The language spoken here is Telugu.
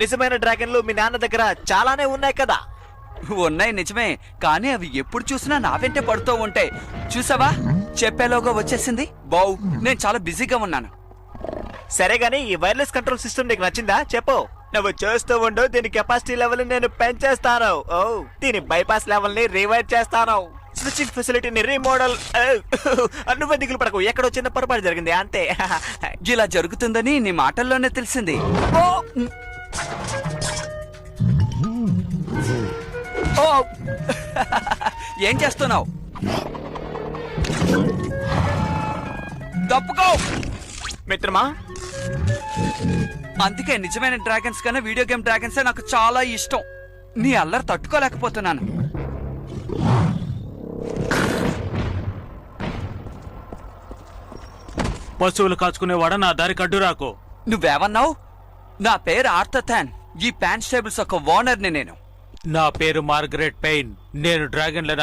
నిజమైన డ్రాగన్లు మీ నాన్న దగ్గర చాలానే ఉన్నాయి కదా. ఉన్నాయి నిజమే, కానీ అవి ఎప్పుడు చూసినా నా వెంటే పడుతూ ఉంటాయి. చూసావా, చెప్పేలోగా వచ్చేసింది. బావ్, నేను చాలా బిజీగా ఉన్నాను. సరే గానీ ఈ వైర్లెస్ కంట్రోల్ సిస్టమ్ నీకు నచ్చిందా చెప్పు. నువ్వు చూస్తూ ఉండు, దీని కెపాసిటీ లెవెల్ నేను పెంచేస్తాను. ఓ, దీని బైపాస్ లెవెల్ ని రివైడ్ చేస్తాను. స్విచ్చింగ్ ఫెసిలిటీని రీమోడల్. నువ్వే దిగులు పడకు, ఎక్కడో చిన్న పొరపాటు జరిగింది అంతే. ఇలా జరుగుతుందని నీ మాటల్లోనే తెలిసింది. ఓ ఏం చేస్తున్నావు? తప్పుకో మిత్రమా. అందుకే నిజమైన డ్రాగన్స్ కన్నా వీడియో గేమ్ డ్రాగన్సే నాకు చాలా ఇష్టం. నీ అల్లరి తట్టుకోలేకపోతున్నాను. పశువులు కాచుకునేవాడ నా దారి కడ్డు రాకు. నువ్వేమన్నావు? నా పేరు ఆర్థర్. ఈ ప్యాన్ స్టేబుల్స్ ఒక ఓనర్ని నేను. నా పేరు మార్గరెట్ పెయిన్. నేను డ్రాగన్లను